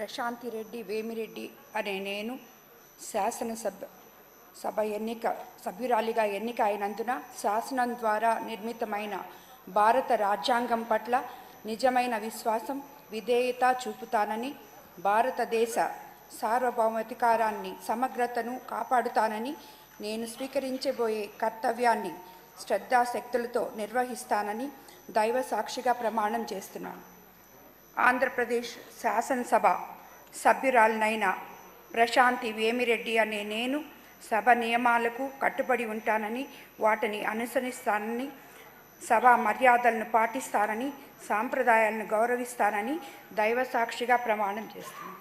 ప్రశాంతి రెడ్డి వేమిరెడ్డి అనే నేను సభ సభ్యురాలిగా ఎన్నిక అయినందున శాసనం ద్వారా నిర్మితమైన భారత రాజ్యాంగం పట్ల నిజమైన విశ్వాసం, విధేయత చూపుతానని, భారతదేశ సార్వభౌమాధికారాన్ని, సమగ్రతను కాపాడుతానని, నేను స్వీకరించబోయే కర్తవ్యాన్ని శ్రద్ధాశక్తులతో నిర్వహిస్తానని దైవ సాక్షిగా ప్రమాణం చేస్తున్నాను. ఆంధ్రప్రదేశ్ శాసనసభ సభ్యురాలినైన ప్రశాంతి వేమిరెడ్డి అనే నేను సభ నియమాలకు కట్టుబడి ఉంటానని, వాటిని అనుసరిస్తానని, సభా మర్యాదలను పాటిస్తానని, సాంప్రదాయాలను గౌరవిస్తానని దైవ సాక్షిగా ప్రమాణం చేస్తున్నాను.